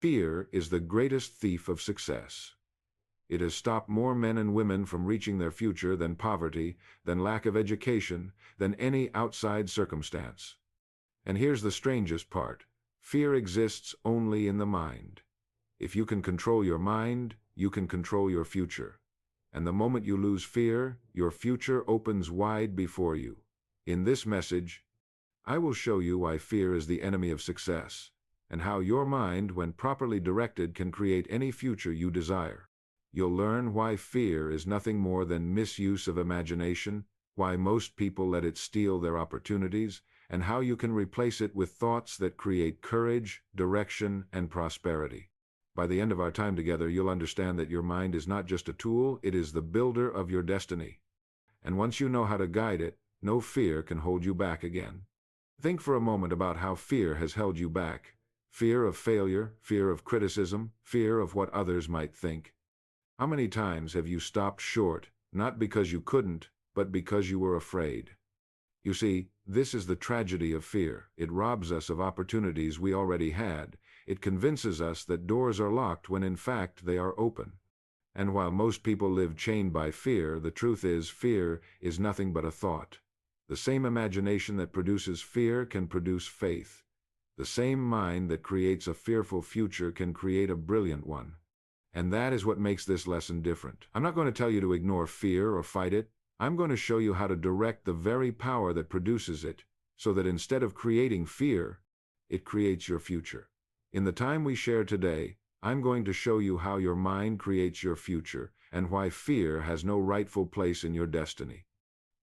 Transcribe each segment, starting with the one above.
Fear is the greatest thief of success. It has stopped more men and women from reaching their future than poverty, than lack of education, than any outside circumstance. And here's the strangest part. Fear exists only in the mind. If you can control your mind, you can control your future. And the moment you lose fear, your future opens wide before you. In this message, I will show you why fear is the enemy of success, and how your mind, when properly directed, can create any future you desire. You'll learn why fear is nothing more than misuse of imagination, why most people let it steal their opportunities, and how you can replace it with thoughts that create courage, direction, and prosperity. By the end of our time together, you'll understand that your mind is not just a tool, it is the builder of your destiny. And once you know how to guide it, no fear can hold you back again. Think for a moment about how fear has held you back. Fear of failure, fear of criticism, fear of what others might think. How many times have you stopped short, not because you couldn't, but because you were afraid? You see, this is the tragedy of fear. It robs us of opportunities we already had. It convinces us that doors are locked when in fact they are open. And while most people live chained by fear, the truth is fear is nothing but a thought. The same imagination that produces fear can produce faith. The same mind that creates a fearful future can create a brilliant one. And that is what makes this lesson different. I'm not going to tell you to ignore fear or fight it. I'm going to show you how to direct the very power that produces it, so that instead of creating fear, it creates your future. In the time we share today, I'm going to show you how your mind creates your future, and why fear has no rightful place in your destiny.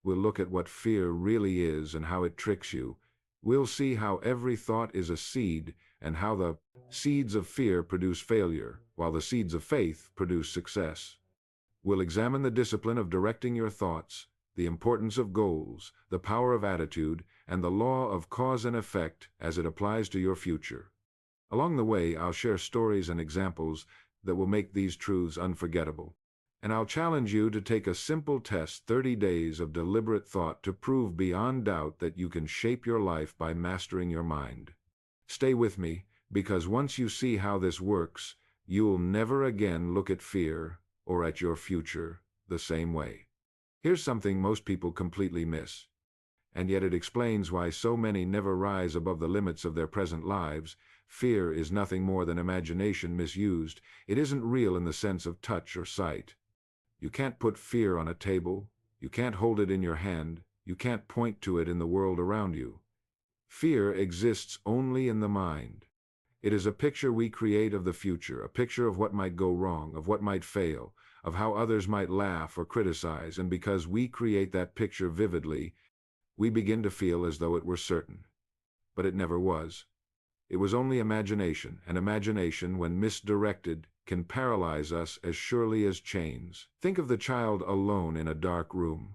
We'll look at what fear really is and how it tricks you. We'll see how every thought is a seed, and how the seeds of fear produce failure, while the seeds of faith produce success. We'll examine the discipline of directing your thoughts, the importance of goals, the power of attitude, and the law of cause and effect as it applies to your future. Along the way, I'll share stories and examples that will make these truths unforgettable. And I'll challenge you to take a simple test, 30 days of deliberate thought, to prove beyond doubt that you can shape your life by mastering your mind. Stay with me, because once you see how this works, you'll never again look at fear or at your future the same way. Here's something most people completely miss, and yet it explains why so many never rise above the limits of their present lives. Fear is nothing more than imagination misused. It isn't real in the sense of touch or sight. You can't put fear on a table. You can't hold it in your hand. You can't point to it in the world around you. Fear exists only in the mind. It is a picture we create of the future, a picture of what might go wrong, of what might fail, of how others might laugh or criticize, and because we create that picture vividly, we begin to feel as though it were certain. But it never was. It was only imagination, and imagination, when misdirected, can paralyze us as surely as chains. Think of the child alone in a dark room.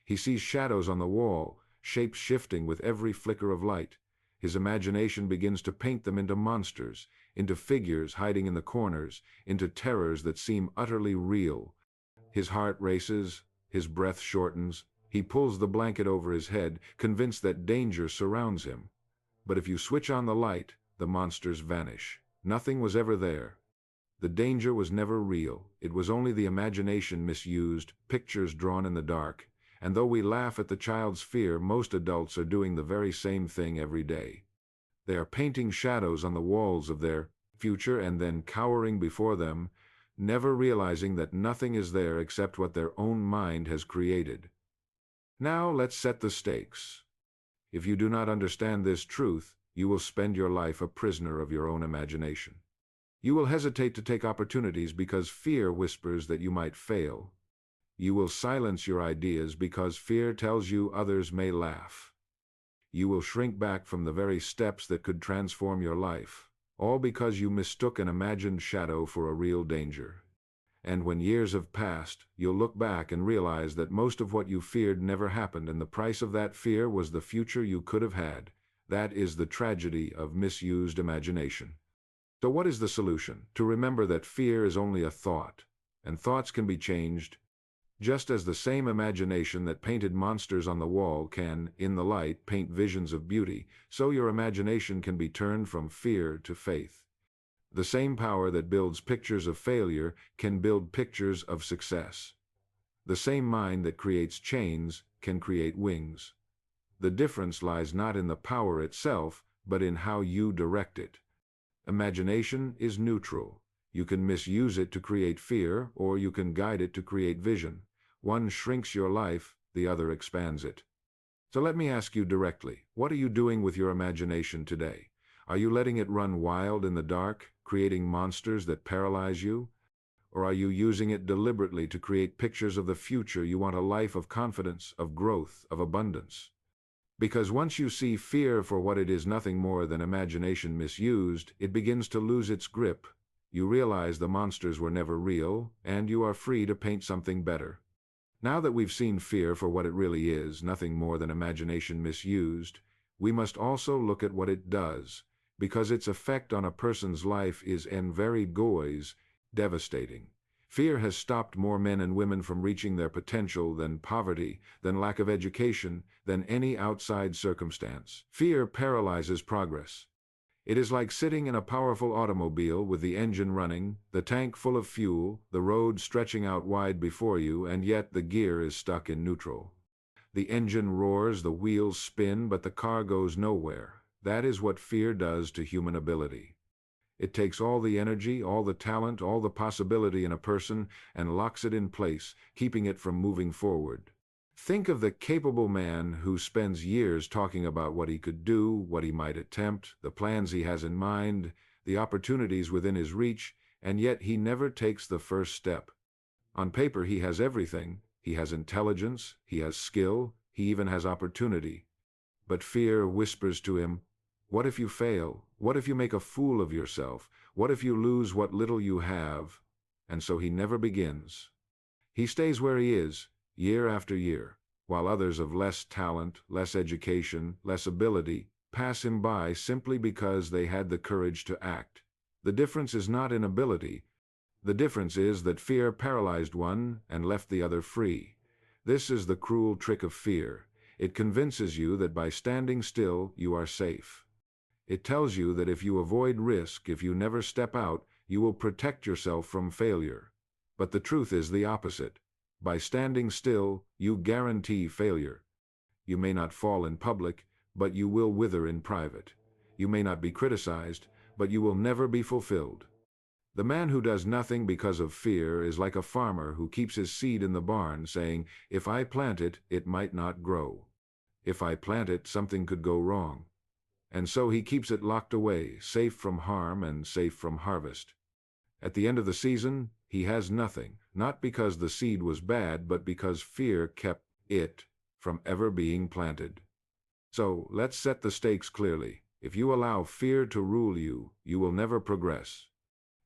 He sees shadows on the wall, shapes shifting with every flicker of light. His imagination begins to paint them into monsters, into figures hiding in the corners, into terrors that seem utterly real. His heart races, his breath shortens, he pulls the blanket over his head, convinced that danger surrounds him. But if you switch on the light, the monsters vanish. Nothing was ever there. The danger was never real. It was only the imagination misused, pictures drawn in the dark. And though we laugh at the child's fear, most adults are doing the very same thing every day. They are painting shadows on the walls of their future and then cowering before them, never realizing that nothing is there except what their own mind has created. Now let's set the stakes. If you do not understand this truth, you will spend your life a prisoner of your own imagination. You will hesitate to take opportunities because fear whispers that you might fail. You will silence your ideas because fear tells you others may laugh. You will shrink back from the very steps that could transform your life, all because you mistook an imagined shadow for a real danger. And when years have passed, you'll look back and realize that most of what you feared never happened, and the price of that fear was the future you could have had. That is the tragedy of misused imagination. So what is the solution? To remember that fear is only a thought, and thoughts can be changed. Just as the same imagination that painted monsters on the wall can, in the light, paint visions of beauty, so your imagination can be turned from fear to faith. The same power that builds pictures of failure can build pictures of success. The same mind that creates chains can create wings. The difference lies not in the power itself, but in how you direct it. Imagination is neutral. You can misuse it to create fear, or you can guide it to create vision. One shrinks your life, the other expands it. So let me ask you directly, what are you doing with your imagination today? Are you letting it run wild in the dark, creating monsters that paralyze you? Or are you using it deliberately to create pictures of the future you want, a life of confidence, of growth, of abundance? Because once you see fear for what it is, nothing more than imagination misused, it begins to lose its grip. You realize the monsters were never real, and you are free to paint something better. Now that we've seen fear for what it really is, nothing more than imagination misused, we must also look at what it does, because its effect on a person's life is en very goys devastating. Fear has stopped more men and women from reaching their potential than poverty, than lack of education, than any outside circumstance. Fear paralyzes progress. It is like sitting in a powerful automobile with the engine running, the tank full of fuel, the road stretching out wide before you, and yet the gear is stuck in neutral. The engine roars, the wheels spin, but the car goes nowhere. That is what fear does to human ability. It takes all the energy, all the talent, all the possibility in a person and locks it in place, keeping it from moving forward. Think of the capable man who spends years talking about what he could do, what he might attempt, the plans he has in mind, the opportunities within his reach, and yet he never takes the first step. On paper he has everything. He has intelligence, he has skill, he even has opportunity. But fear whispers to him, "What if you fail? What if you make a fool of yourself? What if you lose what little you have?" And so he never begins. He stays where he is, year after year, while others of less talent, less education, less ability pass him by simply because they had the courage to act. The difference is not in ability. The difference is that fear paralyzed one and left the other free. This is the cruel trick of fear. It convinces you that by standing still you are safe. It tells you that if you avoid risk, if you never step out, you will protect yourself from failure. But the truth is the opposite. By standing still, you guarantee failure. You may not fall in public, but you will wither in private. You may not be criticized, but you will never be fulfilled. The man who does nothing because of fear is like a farmer who keeps his seed in the barn, saying, "If I plant it, it might not grow. If I plant it, something could go wrong." And so he keeps it locked away, safe from harm and safe from harvest. At the end of the season, he has nothing, not because the seed was bad, but because fear kept it from ever being planted. So let's set the stakes clearly. If you allow fear to rule you, you will never progress.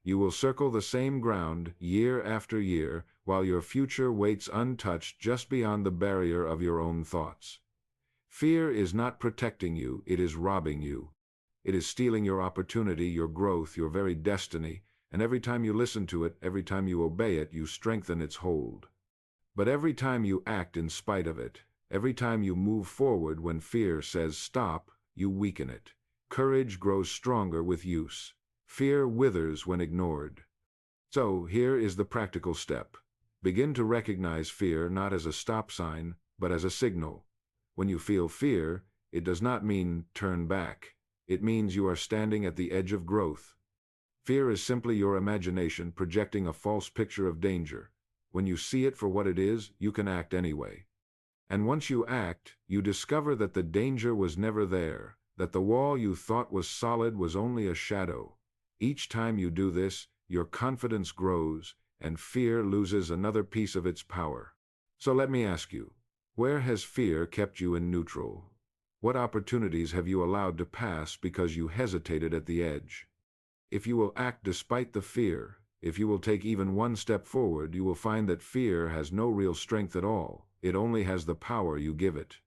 You will circle the same ground year after year, while your future waits untouched just beyond the barrier of your own thoughts. Fear is not protecting you, it is robbing you. It is stealing your opportunity, your growth, your very destiny, and every time you listen to it, every time you obey it, you strengthen its hold. But every time you act in spite of it, every time you move forward when fear says stop, you weaken it. Courage grows stronger with use. Fear withers when ignored. So here is the practical step. Begin to recognize fear not as a stop sign, but as a signal. When you feel fear, it does not mean turn back. It means you are standing at the edge of growth. Fear is simply your imagination projecting a false picture of danger. When you see it for what it is, you can act anyway. And once you act, you discover that the danger was never there, that the wall you thought was solid was only a shadow. Each time you do this, your confidence grows, and fear loses another piece of its power. So let me ask you, where has fear kept you in neutral? What opportunities have you allowed to pass because you hesitated at the edge? If you will act despite the fear, if you will take even one step forward, you will find that fear has no real strength at all. It only has the power you give it.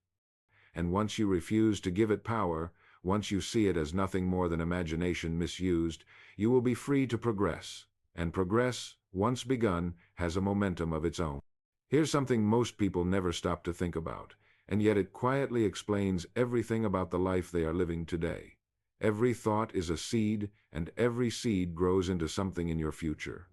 And once you refuse to give it power, once you see it as nothing more than imagination misused, you will be free to progress. And progress, once begun, has a momentum of its own. Here's something most people never stop to think about, and yet it quietly explains everything about the life they are living today. Every thought is a seed, and every seed grows into something in your future.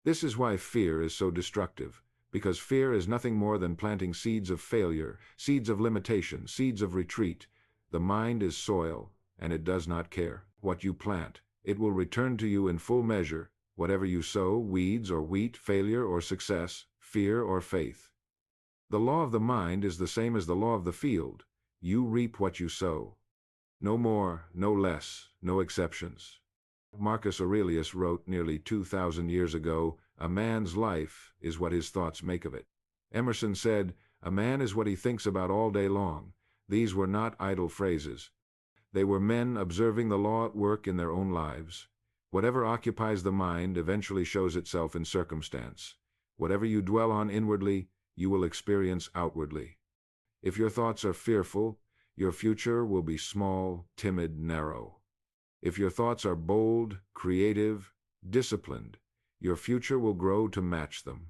This is why fear is so destructive, because fear is nothing more than planting seeds of failure, seeds of limitation, seeds of retreat. The mind is soil, and it does not care what you plant. It will return to you in full measure, whatever you sow, weeds or wheat, failure or success, fear or faith. The law of the mind is the same as the law of the field. You reap what you sow. No more, no less, no exceptions. Marcus Aurelius wrote nearly 2,000 years ago, "A man's life is what his thoughts make of it." Emerson said, "A man is what he thinks about all day long." These were not idle phrases. They were men observing the law at work in their own lives. Whatever occupies the mind eventually shows itself in circumstance. Whatever you dwell on inwardly, you will experience outwardly. If your thoughts are fearful, your future will be small, timid, narrow. If your thoughts are bold, creative, disciplined, your future will grow to match them.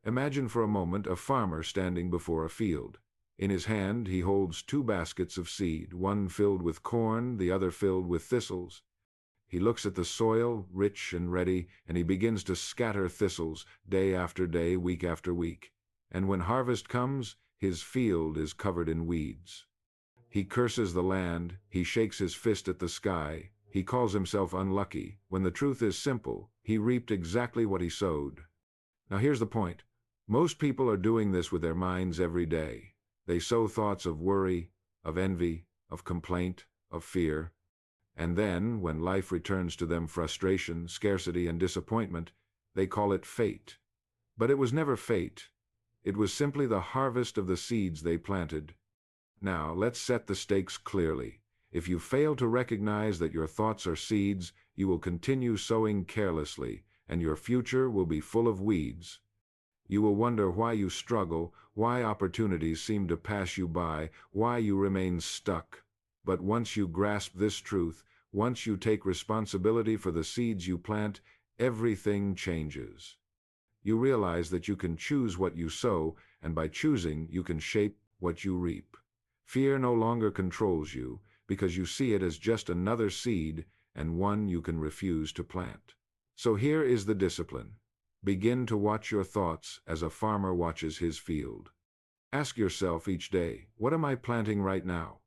Imagine for a moment a farmer standing before a field. In his hand he holds two baskets of seed, one filled with corn, the other filled with thistles. He looks at the soil, rich and ready, and he begins to scatter thistles, day after day, week after week. And when harvest comes, his field is covered in weeds. He curses the land, he shakes his fist at the sky, he calls himself unlucky, when the truth is simple, he reaped exactly what he sowed. Now here's the point. Most people are doing this with their minds every day. They sow thoughts of worry, of envy, of complaint, of fear. And then, when life returns to them frustration, scarcity, and disappointment, they call it fate. But it was never fate. It was simply the harvest of the seeds they planted. Now, let's set the stakes clearly. If you fail to recognize that your thoughts are seeds, you will continue sowing carelessly, and your future will be full of weeds. You will wonder why you struggle, why opportunities seem to pass you by, why you remain stuck. But once you grasp this truth, once you take responsibility for the seeds you plant, everything changes. You realize that you can choose what you sow, and by choosing, you can shape what you reap. Fear no longer controls you, because you see it as just another seed, and one you can refuse to plant. So here is the discipline. Begin to watch your thoughts as a farmer watches his field. Ask yourself each day, what am I planting right now?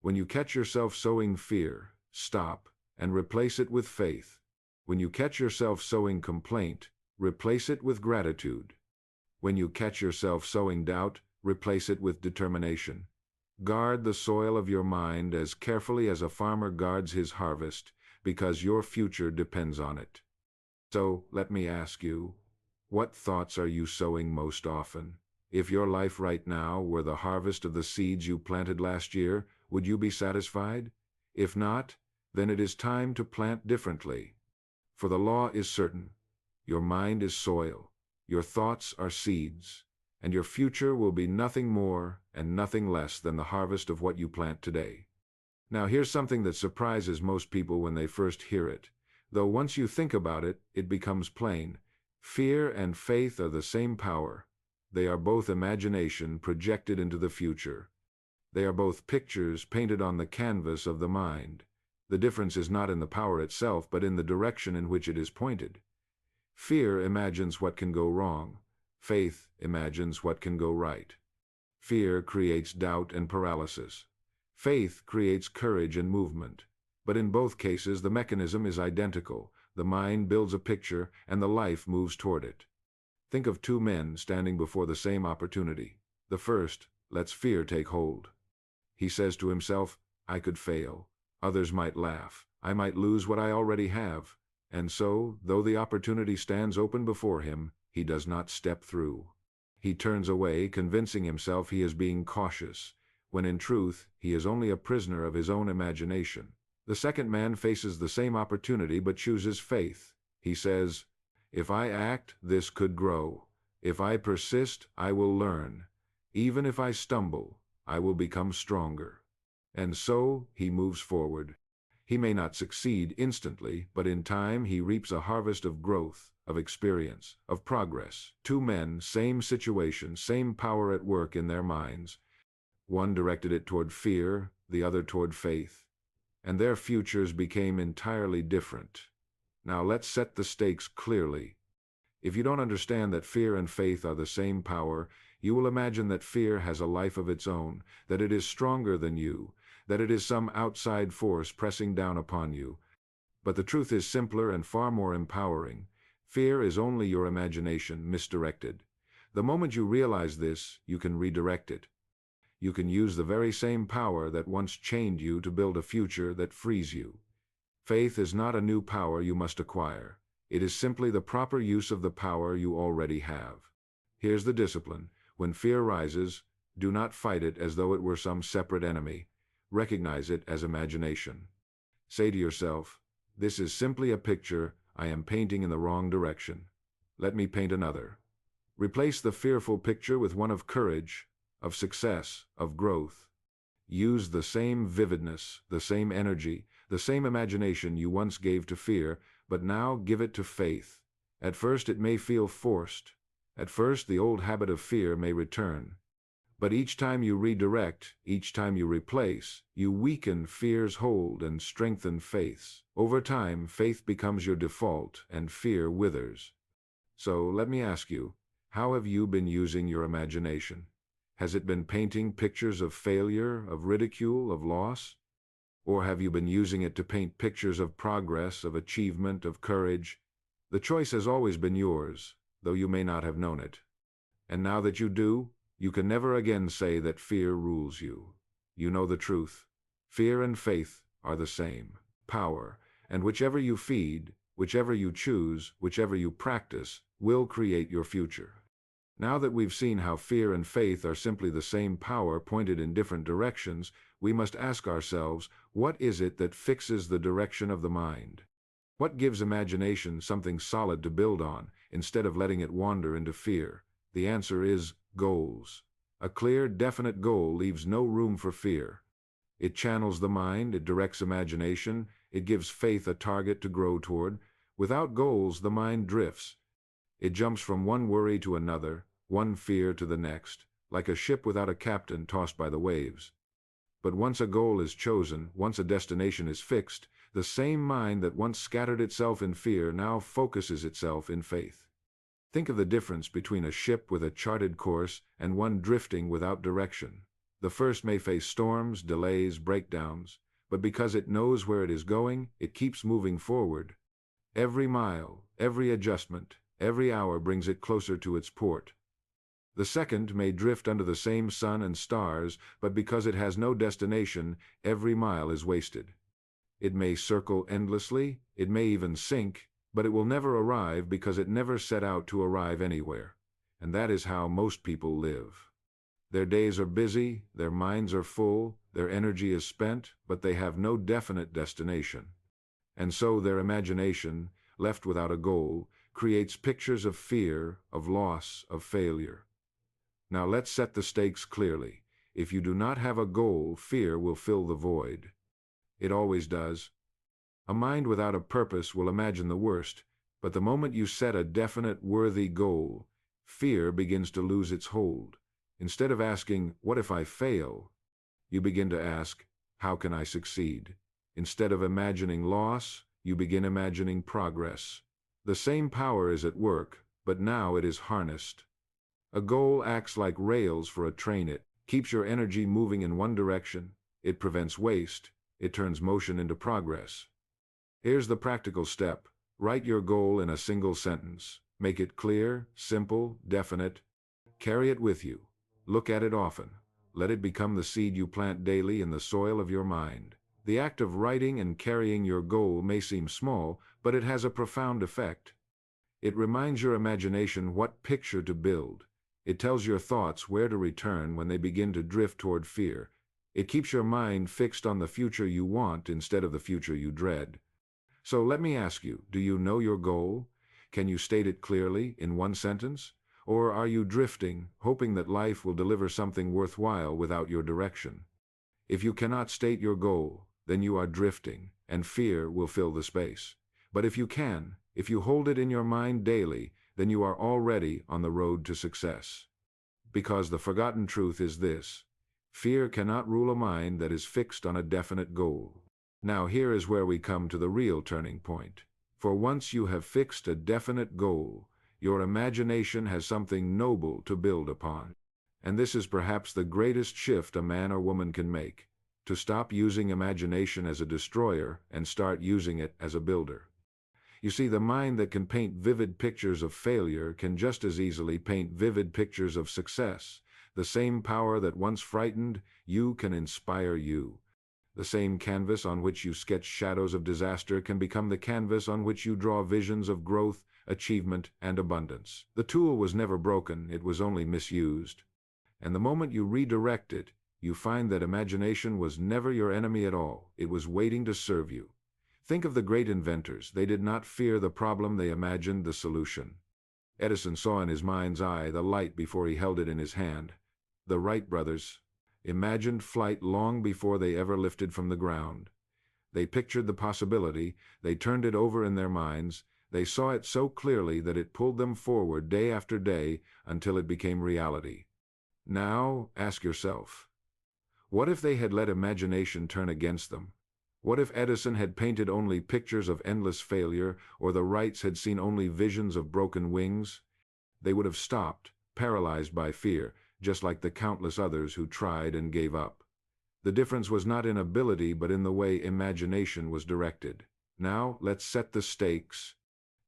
When you catch yourself sowing fear, stop and replace it with faith. When you catch yourself sowing complaint, replace it with gratitude. When you catch yourself sowing doubt, replace it with determination. Guard the soil of your mind as carefully as a farmer guards his harvest, because your future depends on it. So, let me ask you, what thoughts are you sowing most often? If your life right now were the harvest of the seeds you planted last year, would you be satisfied? If not, then it is time to plant differently. For the law is certain. Your mind is soil, your thoughts are seeds, and your future will be nothing more and nothing less than the harvest of what you plant today. Now here's something that surprises most people when they first hear it. Though once you think about it, it becomes plain. Fear and faith are the same power. They are both imagination projected into the future. They are both pictures painted on the canvas of the mind. The difference is not in the power itself, but in the direction in which it is pointed. Fear imagines what can go wrong. Faith imagines what can go right. Fear creates doubt and paralysis. Faith creates courage and movement. But in both cases, the mechanism is identical. The mind builds a picture, and the life moves toward it. Think of two men standing before the same opportunity. The first lets fear take hold. He says to himself, I could fail. Others might laugh. I might lose what I already have. And so, though the opportunity stands open before him, he does not step through. He turns away, convincing himself he is being cautious, when in truth, he is only a prisoner of his own imagination. The second man faces the same opportunity but chooses faith. He says, if I act, this could grow. If I persist, I will learn. Even if I stumble, I will become stronger. And so he moves forward. He may not succeed instantly, but in time he reaps a harvest of growth, of experience, of progress. Two men, same situation, same power at work in their minds. One directed it toward fear, the other toward faith. and their futures became entirely different. Now let's set the stakes clearly. If you don't understand that fear and faith are the same power, you will imagine that fear has a life of its own, that it is stronger than you, that it is some outside force pressing down upon you. But the truth is simpler and far more empowering. Fear is only your imagination misdirected. The moment you realize this, you can redirect it. You can use the very same power that once chained you to build a future that frees you. Faith is not a new power you must acquire. It is simply the proper use of the power you already have. Here's the discipline. When fear rises, do not fight it as though it were some separate enemy. Recognize it as imagination. Say to yourself, "This is simply a picture I am painting in the wrong direction. Let me paint another." Replace the fearful picture with one of courage, of success, of growth. Use the same vividness, the same energy, the same imagination you once gave to fear, but now give it to faith. At first it may feel forced. At first the old habit of fear may return. But each time you redirect, each time you replace, you weaken fear's hold and strengthen faith's. Over time, faith becomes your default and fear withers. So let me ask you, how have you been using your imagination? Has it been painting pictures of failure, of ridicule, of loss? Or have you been using it to paint pictures of progress, of achievement, of courage? The choice has always been yours, though you may not have known it. And now that you do, you can never again say that fear rules you. You know the truth. Fear and faith are the same power, and whichever you feed, whichever you choose, whichever you practice, will create your future. Now that we've seen how fear and faith are simply the same power pointed in different directions, we must ask ourselves, what is it that fixes the direction of the mind? What gives imagination something solid to build on, instead of letting it wander into fear? The answer is goals. A clear, definite goal leaves no room for fear. It channels the mind, it directs imagination, it gives faith a target to grow toward. Without goals, the mind drifts. It jumps from one worry to another, one fear to the next, like a ship without a captain tossed by the waves. But once a goal is chosen, once a destination is fixed, the same mind that once scattered itself in fear now focuses itself in faith. Think of the difference between a ship with a charted course and one drifting without direction. The first may face storms, delays, breakdowns, but because it knows where it is going, it keeps moving forward. Every mile, every adjustment, every hour brings it closer to its port. The second may drift under the same sun and stars, but because it has no destination, every mile is wasted. It may circle endlessly, it may even sink, but it will never arrive because it never set out to arrive anywhere. And that is how most people live. Their days are busy, their minds are full, their energy is spent, but they have no definite destination. And so their imagination, left without a goal, creates pictures of fear, of loss, of failure. Now let's set the stakes clearly. If you do not have a goal, fear will fill the void. It always does. A mind without a purpose will imagine the worst, but the moment you set a definite, worthy goal, fear begins to lose its hold. Instead of asking, "What if I fail?" you begin to ask, "How can I succeed?" Instead of imagining loss, you begin imagining progress. The same power is at work, but now it is harnessed. A goal acts like rails for a train. It keeps your energy moving in one direction, it prevents waste, it turns motion into progress. Here's the practical step. Write your goal in a single sentence. Make it clear, simple, definite. Carry it with you. Look at it often. Let it become the seed you plant daily in the soil of your mind. The act of writing and carrying your goal may seem small, but it has a profound effect. It reminds your imagination what picture to build. It tells your thoughts where to return when they begin to drift toward fear. It keeps your mind fixed on the future you want instead of the future you dread. So let me ask you, do you know your goal? Can you state it clearly in one sentence? Or are you drifting, hoping that life will deliver something worthwhile without your direction? If you cannot state your goal, then you are drifting, and fear will fill the space. But if you can, if you hold it in your mind daily, then you are already on the road to success. Because the forgotten truth is this: fear cannot rule a mind that is fixed on a definite goal. Now here is where we come to the real turning point. For once you have fixed a definite goal, your imagination has something noble to build upon. And this is perhaps the greatest shift a man or woman can make, to stop using imagination as a destroyer and start using it as a builder. You see, the mind that can paint vivid pictures of failure can just as easily paint vivid pictures of success. The same power that once frightened you can inspire you. The same canvas on which you sketch shadows of disaster can become the canvas on which you draw visions of growth, achievement, and abundance. The tool was never broken, it was only misused. And the moment you redirect it, you find that imagination was never your enemy at all. It was waiting to serve you. Think of the great inventors. They did not fear the problem, they imagined the solution. Edison saw in his mind's eye the light before he held it in his hand. The Wright brothers imagined flight long before they ever lifted from the ground. They pictured the possibility, they turned it over in their minds, they saw it so clearly that it pulled them forward day after day until it became reality. Now, ask yourself, what if they had let imagination turn against them? What if Edison had painted only pictures of endless failure, or the Wrights had seen only visions of broken wings? They would have stopped, paralyzed by fear, just like the countless others who tried and gave up. The difference was not in ability, but in the way imagination was directed. Now, let's set the stakes.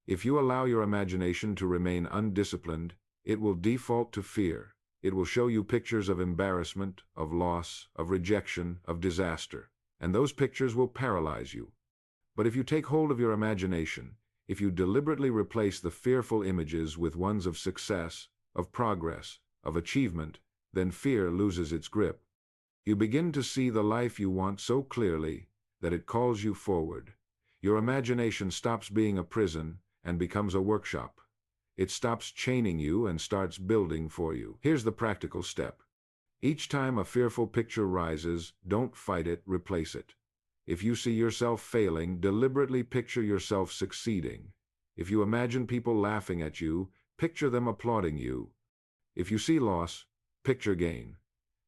If you allow your imagination to remain undisciplined, it will default to fear. It will show you pictures of embarrassment, of loss, of rejection, of disaster, and those pictures will paralyze you. But if you take hold of your imagination, if you deliberately replace the fearful images with ones of success, of progress, of achievement, then fear loses its grip. You begin to see the life you want so clearly that it calls you forward. Your imagination stops being a prison and becomes a workshop. It stops chaining you and starts building for you. Here's the practical step. Each time a fearful picture rises, don't fight it, replace it. If you see yourself failing, deliberately picture yourself succeeding. If you imagine people laughing at you, picture them applauding you. If you see loss, picture gain.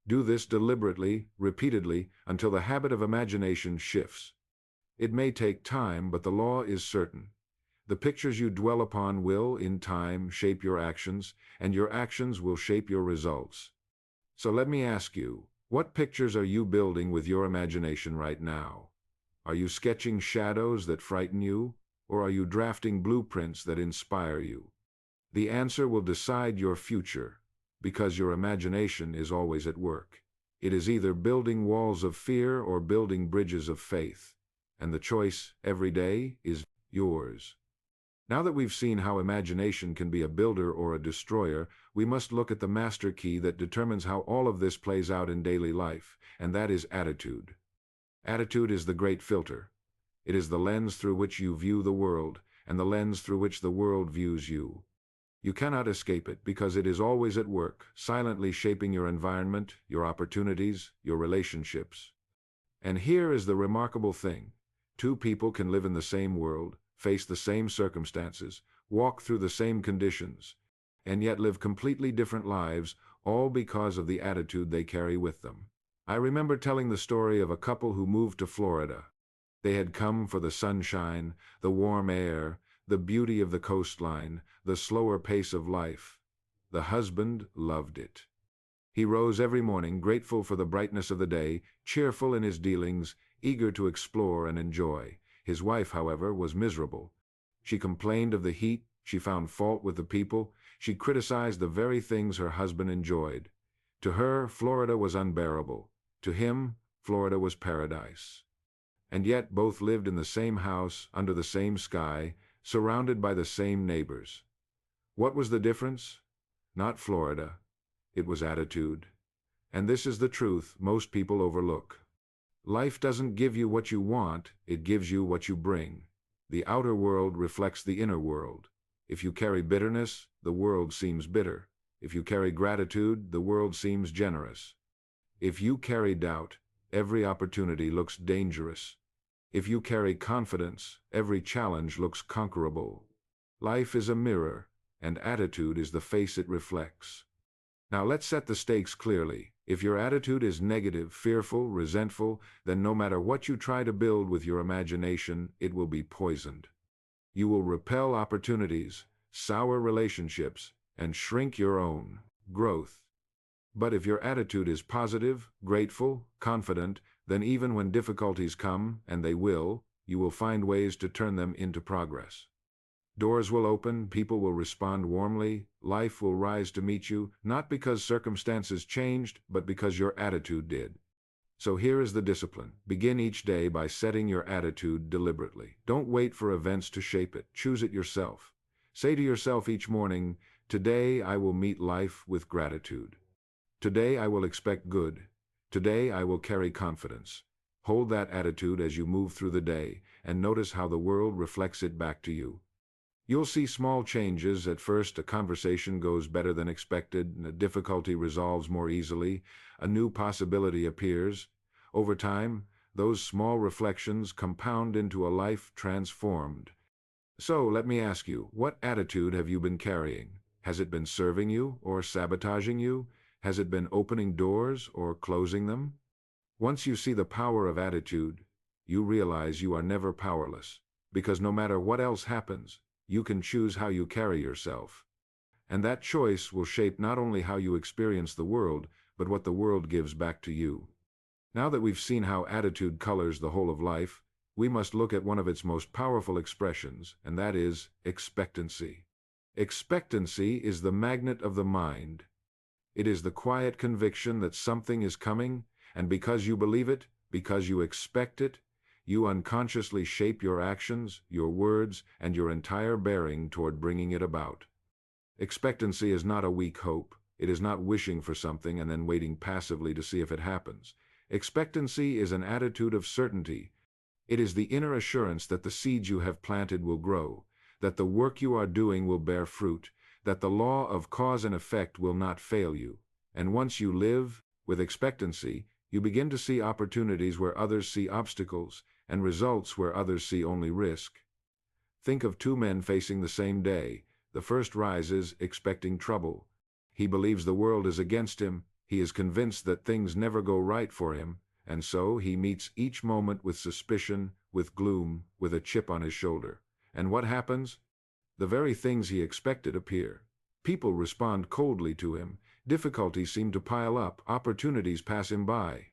Do this deliberately, repeatedly, until the habit of imagination shifts. It may take time, but the law is certain. The pictures you dwell upon will, in time, shape your actions, and your actions will shape your results. So let me ask you, what pictures are you building with your imagination right now? Are you sketching shadows that frighten you, or are you drafting blueprints that inspire you? The answer will decide your future, because your imagination is always at work. It is either building walls of fear or building bridges of faith, and the choice, every day, is yours. Now that we've seen how imagination can be a builder or a destroyer, we must look at the master key that determines how all of this plays out in daily life, and that is attitude. Attitude is the great filter. It is the lens through which you view the world, and the lens through which the world views you. You cannot escape it because it is always at work, silently shaping your environment, your opportunities, your relationships. And here is the remarkable thing. Two people can live in the same world, face the same circumstances, walk through the same conditions, and yet live completely different lives, all because of the attitude they carry with them. I remember telling the story of a couple who moved to Florida. They had come for the sunshine, the warm air, the beauty of the coastline, the slower pace of life. The husband loved it. He rose every morning grateful for the brightness of the day, cheerful in his dealings, eager to explore and enjoy. His wife, however, was miserable. She complained of the heat, she found fault with the people, she criticized the very things her husband enjoyed. To her, Florida was unbearable. To him, Florida was paradise. And yet both lived in the same house, under the same sky, surrounded by the same neighbors. What was the difference? Not Florida. It was attitude. And this is the truth most people overlook. Life doesn't give you what you want, it gives you what you bring. The outer world reflects the inner world. If you carry bitterness, the world seems bitter. If you carry gratitude, the world seems generous. If you carry doubt, every opportunity looks dangerous. If you carry confidence, every challenge looks conquerable. Life is a mirror, and attitude is the face it reflects. Now let's set the stakes clearly. If your attitude is negative, fearful, resentful, then no matter what you try to build with your imagination, it will be poisoned. You will repel opportunities, sour relationships, and shrink your own growth. But if your attitude is positive, grateful, confident, then even when difficulties come, and they will, you will find ways to turn them into progress. Doors will open, people will respond warmly, life will rise to meet you, not because circumstances changed, but because your attitude did. So here is the discipline. Begin each day by setting your attitude deliberately. Don't wait for events to shape it. Choose it yourself. Say to yourself each morning, "Today I will meet life with gratitude. Today I will expect good. Today I will carry confidence." Hold that attitude as you move through the day, and notice how the world reflects it back to you. You'll see small changes. At first, a conversation goes better than expected, and a difficulty resolves more easily, a new possibility appears. Over time, those small reflections compound into a life transformed. So, let me ask you, what attitude have you been carrying? Has it been serving you or sabotaging you? Has it been opening doors or closing them? Once you see the power of attitude, you realize you are never powerless, because no matter what else happens, you can choose how you carry yourself. And that choice will shape not only how you experience the world, but what the world gives back to you. Now that we've seen how attitude colors the whole of life, we must look at one of its most powerful expressions, and that is expectancy. Expectancy is the magnet of the mind. It is the quiet conviction that something is coming, and because you believe it, because you expect it, you unconsciously shape your actions, your words, and your entire bearing toward bringing it about. Expectancy is not a weak hope. It is not wishing for something and then waiting passively to see if it happens. Expectancy is an attitude of certainty. It is the inner assurance that the seeds you have planted will grow, that the work you are doing will bear fruit, that the law of cause and effect will not fail you. And once you live with expectancy, you begin to see opportunities where others see obstacles, and results where others see only risk. Think of two men facing the same day. The first rises, expecting trouble. He believes the world is against him, he is convinced that things never go right for him, and so he meets each moment with suspicion, with gloom, with a chip on his shoulder. And what happens? The very things he expected appear. People respond coldly to him, difficulties seem to pile up, opportunities pass him by.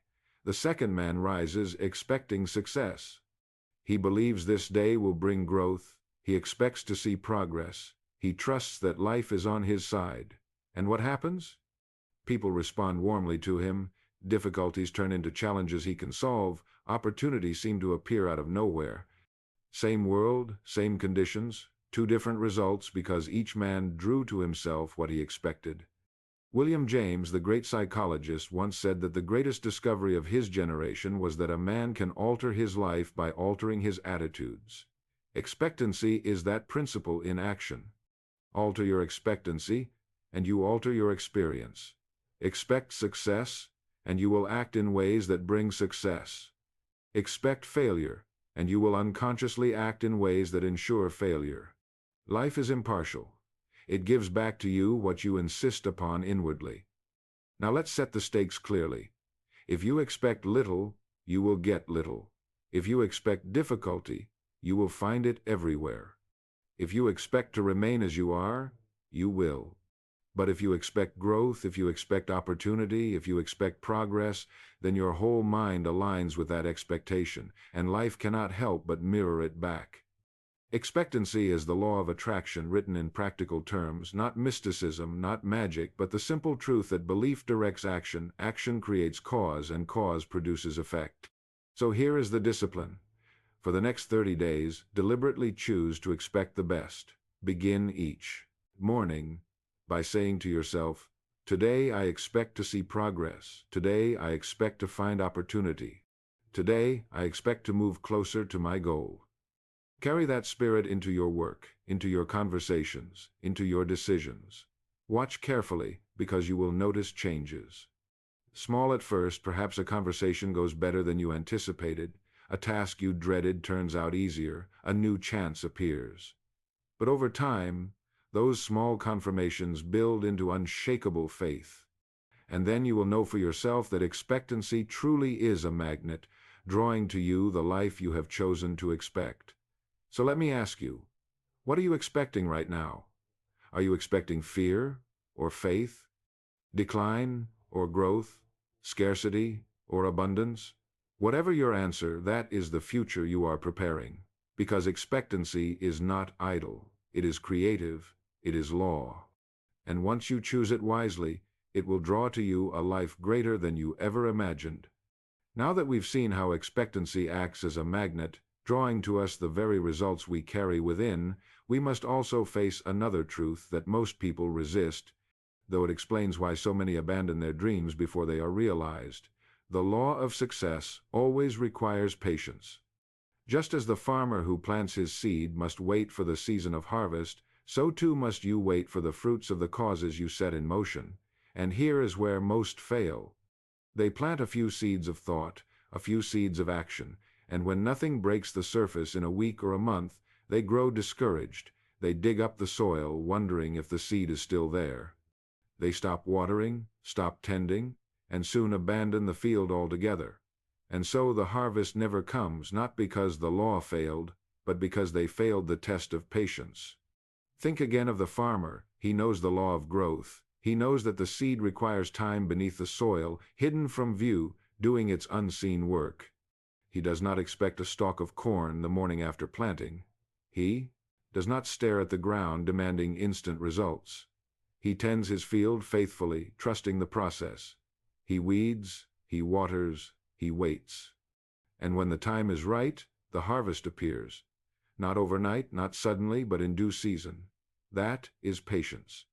The second man rises, expecting success. He believes this day will bring growth, he expects to see progress, he trusts that life is on his side. And what happens? People respond warmly to him, difficulties turn into challenges he can solve, opportunities seem to appear out of nowhere. Same world, same conditions, two different results because each man drew to himself what he expected. William James, the great psychologist, once said that the greatest discovery of his generation was that a man can alter his life by altering his attitudes. Expectancy is that principle in action. Alter your expectancy, and you alter your experience. Expect success, and you will act in ways that bring success. Expect failure, and you will unconsciously act in ways that ensure failure. Life is impartial. It gives back to you what you insist upon inwardly. Now let's set the stakes clearly. If you expect little, you will get little. If you expect difficulty, you will find it everywhere. If you expect to remain as you are, you will. But if you expect growth, if you expect opportunity, if you expect progress, then your whole mind aligns with that expectation, and life cannot help but mirror it back. Expectancy is the law of attraction written in practical terms, not mysticism, not magic, but the simple truth that belief directs action, action creates cause, and cause produces effect. So here is the discipline. For the next 30 days, deliberately choose to expect the best. Begin each morning by saying to yourself, "Today I expect to see progress. Today I expect to find opportunity. Today I expect to move closer to my goal." Carry that spirit into your work, into your conversations, into your decisions. Watch carefully, because you will notice changes. Small at first, perhaps a conversation goes better than you anticipated, a task you dreaded turns out easier, a new chance appears. But over time, those small confirmations build into unshakable faith. And then you will know for yourself that expectancy truly is a magnet, drawing to you the life you have chosen to expect. So let me ask you, what are you expecting right now? Are you expecting fear or faith, decline or growth, scarcity or abundance? Whatever your answer, that is the future you are preparing. Because expectancy is not idle, it is creative, it is law. And once you choose it wisely, it will draw to you a life greater than you ever imagined. Now that we've seen how expectancy acts as a magnet, drawing to us the very results we carry within, we must also face another truth that most people resist, though it explains why so many abandon their dreams before they are realized. The law of success always requires patience. Just as the farmer who plants his seed must wait for the season of harvest, so too must you wait for the fruits of the causes you set in motion. And here is where most fail. They plant a few seeds of thought, a few seeds of action, and when nothing breaks the surface in a week or a month, they grow discouraged. They dig up the soil, wondering if the seed is still there. They stop watering, stop tending, and soon abandon the field altogether. And so the harvest never comes, not because the law failed, but because they failed the test of patience. Think again of the farmer. He knows the law of growth. He knows that the seed requires time beneath the soil, hidden from view, doing its unseen work. He does not expect a stalk of corn the morning after planting. He does not stare at the ground demanding instant results. He tends his field faithfully, trusting the process. He weeds, he waters, he waits. And when the time is right, the harvest appears. Not overnight, not suddenly, but in due season. That is patience.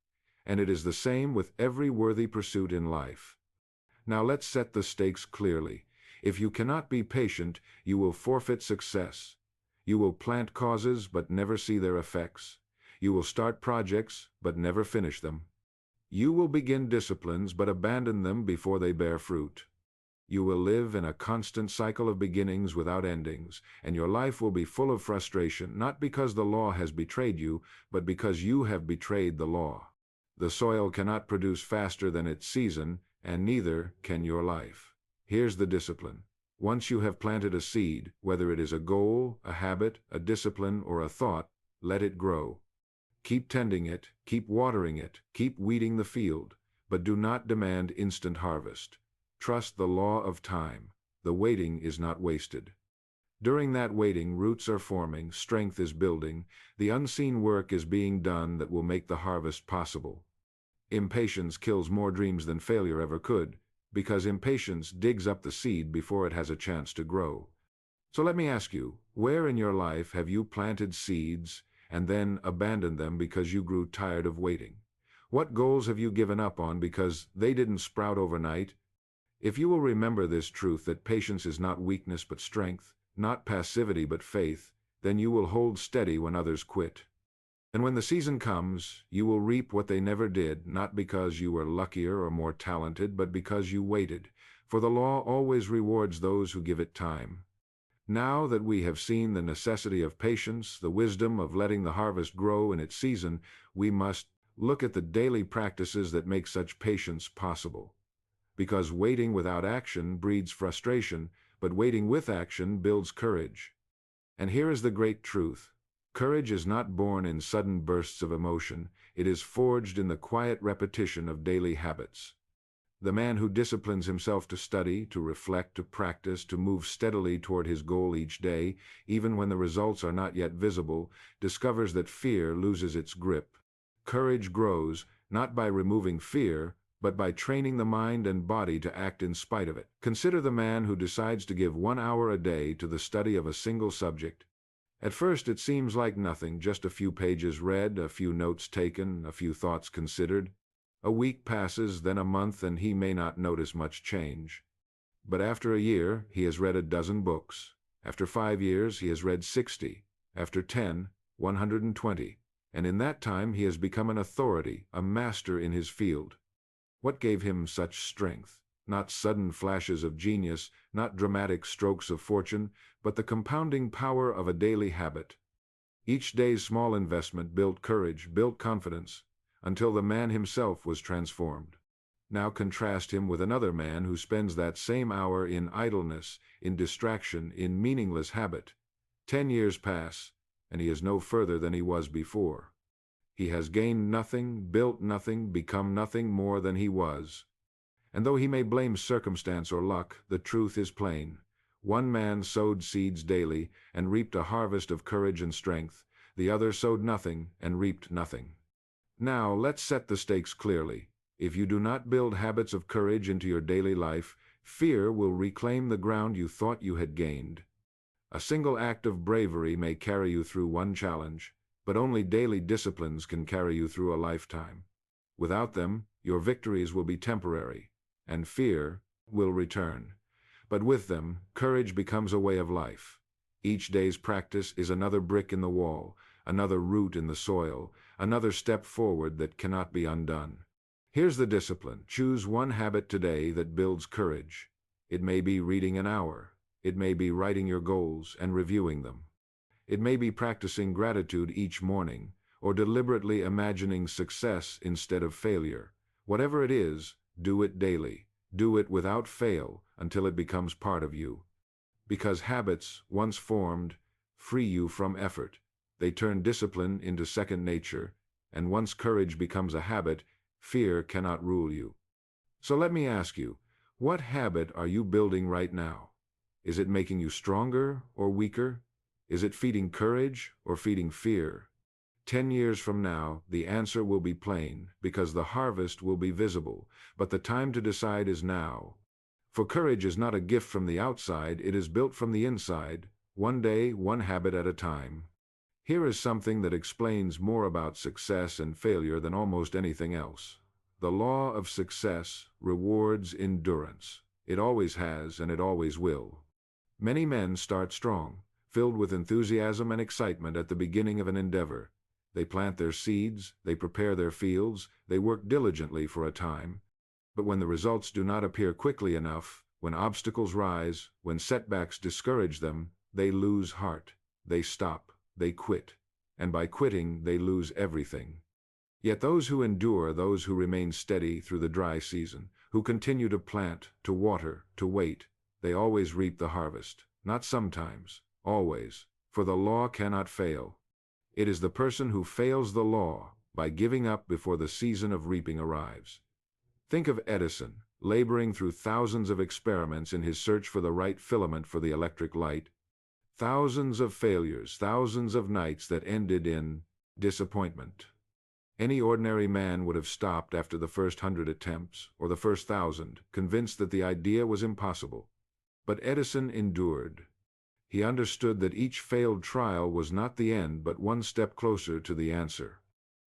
And it is the same with every worthy pursuit in life. Now let's set the stakes clearly. If you cannot be patient, you will forfeit success. You will plant causes but never see their effects. You will start projects but never finish them. You will begin disciplines but abandon them before they bear fruit. You will live in a constant cycle of beginnings without endings, and your life will be full of frustration, not because the law has betrayed you, but because you have betrayed the law. The soil cannot produce faster than its season, and neither can your life. Here's the discipline. Once you have planted a seed, whether it is a goal, a habit, a discipline, or a thought, let it grow. Keep tending it, keep watering it, keep weeding the field, but do not demand instant harvest. Trust the law of time. The waiting is not wasted. During that waiting, roots are forming, strength is building, the unseen work is being done that will make the harvest possible. Impatience kills more dreams than failure ever could, because impatience digs up the seed before it has a chance to grow. So let me ask you, where in your life have you planted seeds and then abandoned them because you grew tired of waiting? What goals have you given up on because they didn't sprout overnight? If you will remember this truth that patience is not weakness but strength, not passivity but faith, then you will hold steady when others quit. And when the season comes, you will reap what they never did, not because you were luckier or more talented, but because you waited, for the law always rewards those who give it time. Now that we have seen the necessity of patience, the wisdom of letting the harvest grow in its season, we must look at the daily practices that make such patience possible. Because waiting without action breeds frustration, but waiting with action builds courage. And here is the great truth. Courage is not born in sudden bursts of emotion. It is forged in the quiet repetition of daily habits. The man who disciplines himself to study, to reflect, to practice, to move steadily toward his goal each day, even when the results are not yet visible, discovers that fear loses its grip. Courage grows, not by removing fear, but by training the mind and body to act in spite of it. Consider the man who decides to give 1 hour a day to the study of a single subject. At first it seems like nothing, just a few pages read, a few notes taken, a few thoughts considered. A week passes, then a month, and he may not notice much change. But after a year, he has read a dozen books. After 5 years, he has read 60. After 10, 120. And in that time he has become an authority, a master in his field. What gave him such strength? Not sudden flashes of genius, not dramatic strokes of fortune, but the compounding power of a daily habit. Each day's small investment built courage, built confidence, until the man himself was transformed. Now contrast him with another man who spends that same hour in idleness, in distraction, in meaningless habit. 10 years pass, and he is no further than he was before. He has gained nothing, built nothing, become nothing more than he was. And though he may blame circumstance or luck, the truth is plain. One man sowed seeds daily and reaped a harvest of courage and strength. The other sowed nothing and reaped nothing. Now let's set the stakes clearly. If you do not build habits of courage into your daily life, fear will reclaim the ground you thought you had gained. A single act of bravery may carry you through one challenge, but only daily disciplines can carry you through a lifetime. Without them, your victories will be temporary, and fear will return. But with them, courage becomes a way of life. Each day's practice is another brick in the wall, another root in the soil, another step forward that cannot be undone. Here's the discipline. Choose one habit today that builds courage. It may be reading an hour. It may be writing your goals and reviewing them. It may be practicing gratitude each morning, or deliberately imagining success instead of failure. Whatever it is, do it daily. Do it without fail until it becomes part of you. Because habits, once formed, free you from effort. They turn discipline into second nature, and once courage becomes a habit, fear cannot rule you. So let me ask you, what habit are you building right now? Is it making you stronger or weaker? Is it feeding courage or feeding fear? 10 years from now, the answer will be plain, because the harvest will be visible, but the time to decide is now. For courage is not a gift from the outside, it is built from the inside, one day, one habit at a time. Here is something that explains more about success and failure than almost anything else. The law of success rewards endurance. It always has, and it always will. Many men start strong, filled with enthusiasm and excitement at the beginning of an endeavor. They plant their seeds, they prepare their fields, they work diligently for a time. But when the results do not appear quickly enough, when obstacles rise, when setbacks discourage them, they lose heart, they stop, they quit, and by quitting they lose everything. Yet those who endure, those who remain steady through the dry season, who continue to plant, to water, to wait, they always reap the harvest, not sometimes, always, for the law cannot fail. It is the person who fails the law by giving up before the season of reaping arrives. Think of Edison, laboring through thousands of experiments in his search for the right filament for the electric light. Thousands of failures, thousands of nights that ended in disappointment. Any ordinary man would have stopped after the first 100 attempts, or the first 1,000, convinced that the idea was impossible. But Edison endured. He understood that each failed trial was not the end, but one step closer to the answer.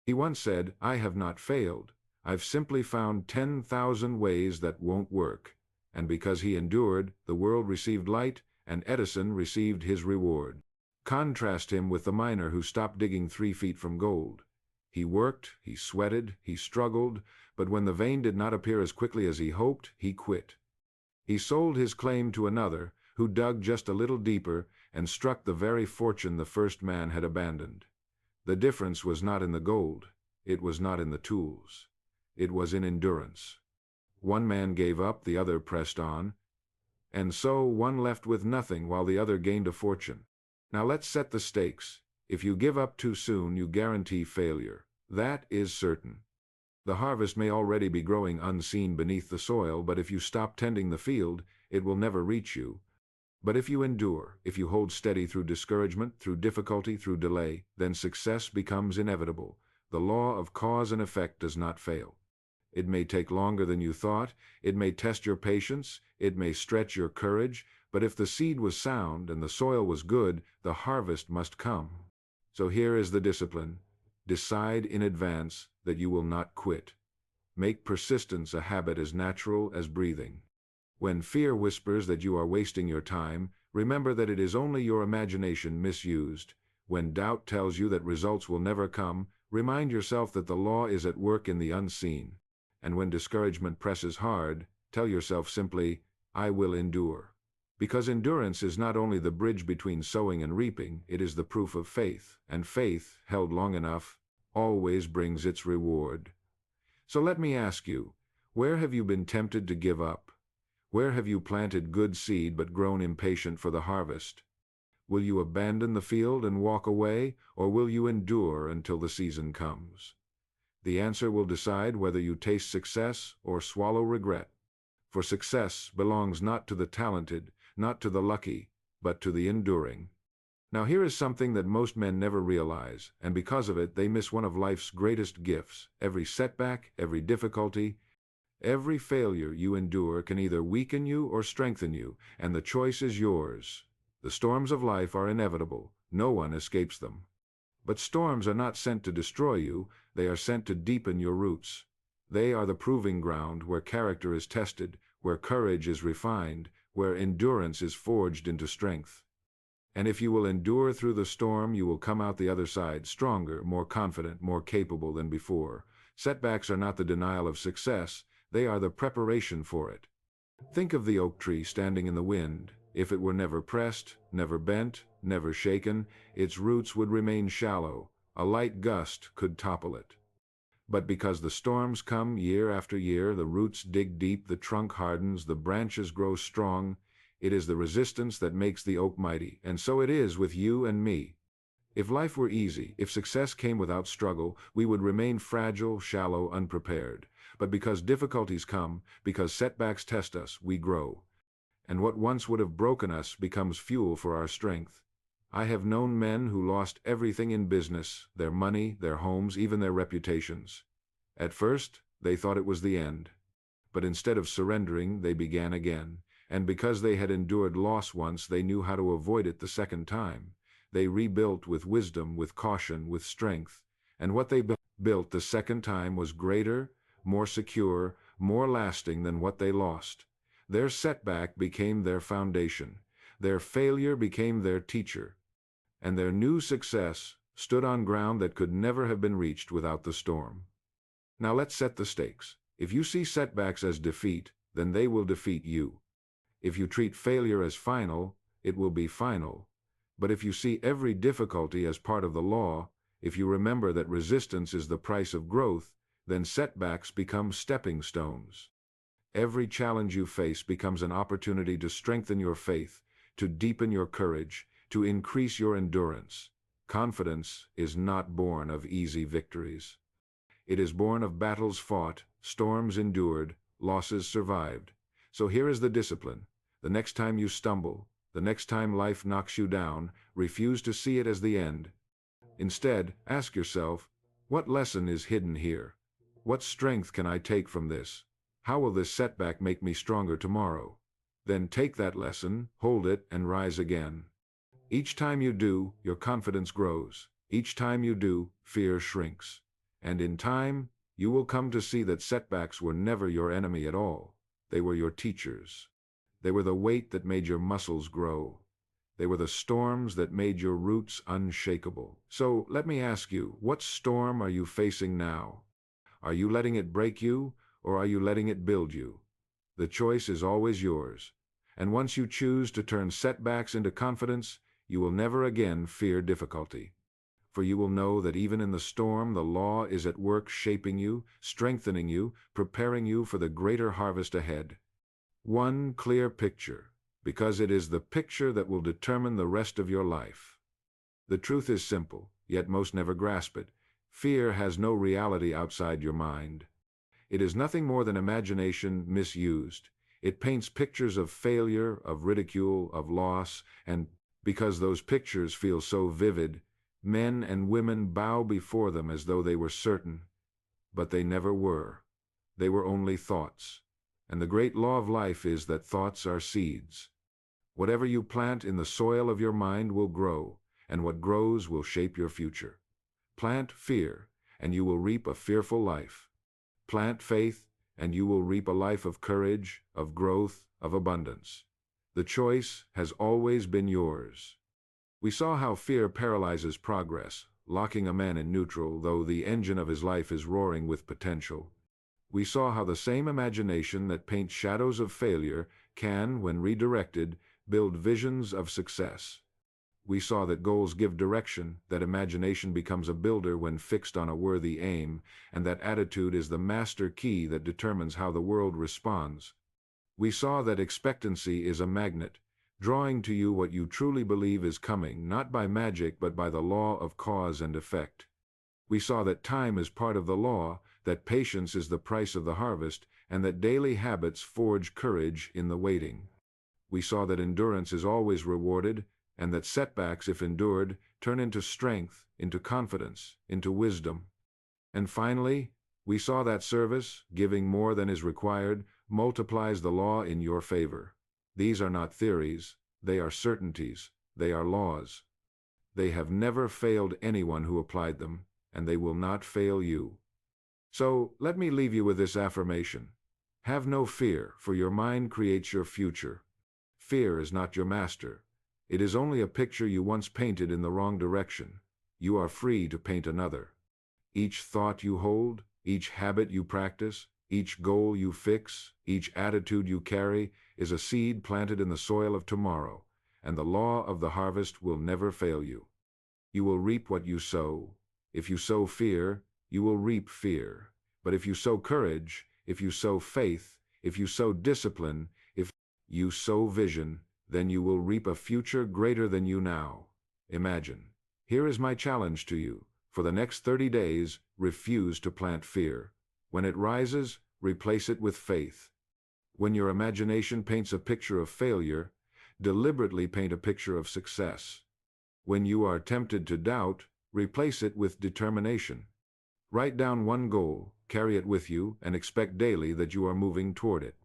He once said, "I have not failed. I've simply found 10,000 ways that won't work." And because he endured, the world received light, and Edison received his reward. Contrast him with the miner who stopped digging 3 feet from gold. He worked, he sweated, he struggled, but when the vein did not appear as quickly as he hoped, he quit. He sold his claim to another, who dug just a little deeper and struck the very fortune the first man had abandoned. The difference was not in the gold, it was not in the tools. It was in endurance. One man gave up, the other pressed on, and so one left with nothing while the other gained a fortune. Now let's set the stakes. If you give up too soon, you guarantee failure. That is certain. The harvest may already be growing unseen beneath the soil, but if you stop tending the field, it will never reach you. But if you endure, if you hold steady through discouragement, through difficulty, through delay, then success becomes inevitable. The law of cause and effect does not fail. It may take longer than you thought, it may test your patience, it may stretch your courage, but if the seed was sound and the soil was good, the harvest must come. So here is the discipline. Decide in advance that you will not quit. Make persistence a habit as natural as breathing. When fear whispers that you are wasting your time, remember that it is only your imagination misused. When doubt tells you that results will never come, remind yourself that the law is at work in the unseen. And when discouragement presses hard, tell yourself simply, "I will endure." Because endurance is not only the bridge between sowing and reaping, it is the proof of faith, and faith, held long enough, always brings its reward. So let me ask you, Where have you been tempted to give up? Where have you planted good seed but grown impatient for the harvest? Will you abandon the field and walk away, or will you endure until the season comes? The answer will decide whether you taste success or swallow regret. For success belongs not to the talented, not to the lucky, but to the enduring. Now here is something that most men never realize, and because of it they miss one of life's greatest gifts. Every setback, every difficulty, every failure you endure can either weaken you or strengthen you, and the choice is yours. The storms of life are inevitable. No one escapes them. But storms are not sent to destroy you, they are sent to deepen your roots. They are the proving ground where character is tested, where courage is refined, where endurance is forged into strength. And if you will endure through the storm, you will come out the other side stronger, more confident, more capable than before. Setbacks are not the denial of success, they are the preparation for it. Think of the oak tree standing in the wind. If it were never pressed, never bent, never shaken, its roots would remain shallow. A light gust could topple it. But because the storms come year after year, the roots dig deep, the trunk hardens, the branches grow strong. It is the resistance that makes the oak mighty, and so it is with you and me. If life were easy, if success came without struggle, we would remain fragile, shallow, unprepared. But because difficulties come, because setbacks test us, we grow. And what once would have broken us becomes fuel for our strength. I have known men who lost everything in business, their money, their homes, even their reputations. At first, they thought it was the end. But instead of surrendering, they began again. And because they had endured loss once, they knew how to avoid it the second time. They rebuilt with wisdom, with caution, with strength. And what they built the second time was greater, more secure, more lasting than what they lost. Their setback became their foundation. Their failure became their teacher. And their new success stood on ground that could never have been reached without the storm. Now let's set the stakes. If you see setbacks as defeat, then they will defeat you. If you treat failure as final, it will be final. But if you see every difficulty as part of the law, if you remember that resistance is the price of growth, then setbacks become stepping stones. Every challenge you face becomes an opportunity to strengthen your faith, to deepen your courage, to increase your endurance. Confidence is not born of easy victories. It is born of battles fought, storms endured, losses survived. So here is the discipline. The next time you stumble, the next time life knocks you down, refuse to see it as the end. Instead, ask yourself, what lesson is hidden here? What strength can I take from this? How will this setback make me stronger tomorrow? Then take that lesson, hold it, and rise again. Each time you do, your confidence grows. Each time you do, fear shrinks. And in time, you will come to see that setbacks were never your enemy at all. They were your teachers. They were the weight that made your muscles grow. They were the storms that made your roots unshakable. So let me ask you, what storm are you facing now? Are you letting it break you, or are you letting it build you? The choice is always yours. And once you choose to turn setbacks into confidence, you will never again fear difficulty. For you will know that even in the storm, the law is at work shaping you, strengthening you, preparing you for the greater harvest ahead. One clear picture, because it is the picture that will determine the rest of your life. The truth is simple, yet most never grasp it. Fear has no reality outside your mind. It is nothing more than imagination misused. It paints pictures of failure, of ridicule, of loss, and because those pictures feel so vivid, men and women bow before them as though they were certain. But they never were. They were only thoughts. And the great law of life is that thoughts are seeds. Whatever you plant in the soil of your mind will grow, and what grows will shape your future. Plant fear, and you will reap a fearful life. Plant faith, and you will reap a life of courage, of growth, of abundance. The choice has always been yours. We saw how fear paralyzes progress, locking a man in neutral, though the engine of his life is roaring with potential. We saw how the same imagination that paints shadows of failure can, when redirected, build visions of success. We saw that goals give direction, that imagination becomes a builder when fixed on a worthy aim, and that attitude is the master key that determines how the world responds. We saw that expectancy is a magnet, drawing to you what you truly believe is coming, not by magic but by the law of cause and effect. We saw that time is part of the law, that patience is the price of the harvest, and that daily habits forge courage in the waiting. We saw that endurance is always rewarded, and that setbacks, if endured, turn into strength, into confidence, into wisdom. And finally, we saw that service, giving more than is required, multiplies the law in your favor. These are not theories, they are certainties, they are laws. They have never failed anyone who applied them, and they will not fail you. So, let me leave you with this affirmation. Have no fear, for your mind creates your future. Fear is not your master. It is only a picture you once painted in the wrong direction. You are free to paint another. Each thought you hold, each habit you practice, each goal you fix, each attitude you carry is a seed planted in the soil of tomorrow, and the law of the harvest will never fail you. You will reap what you sow. If you sow fear, you will reap fear. But if you sow courage, if you sow faith, if you sow discipline, if you sow vision, then you will reap a future greater than you now. Imagine. Here is my challenge to you. For the next 30 days, refuse to plant fear. When it rises, replace it with faith. When your imagination paints a picture of failure, deliberately paint a picture of success. When you are tempted to doubt, replace it with determination. Write down one goal, carry it with you, and expect daily that you are moving toward it.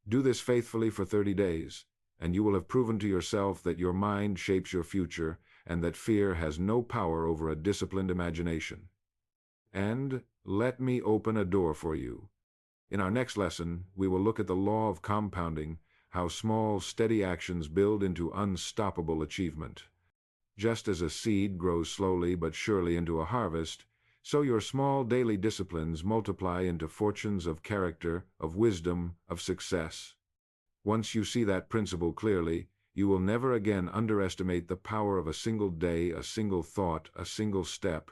Do this faithfully for 30 days, and you will have proven to yourself that your mind shapes your future, and that fear has no power over a disciplined imagination. And let me open a door for you. In our next lesson, we will look at the law of compounding, how small, steady actions build into unstoppable achievement. Just as a seed grows slowly but surely into a harvest, so your small daily disciplines multiply into fortunes of character, of wisdom, of success. Once you see that principle clearly, you will never again underestimate the power of a single day, a single thought, a single step.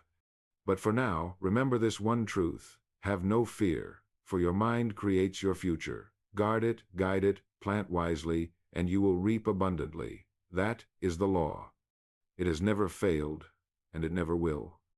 But for now, remember this one truth: have no fear, for your mind creates your future. Guard it, guide it, plant wisely, and you will reap abundantly. That is the law. It has never failed, and it never will.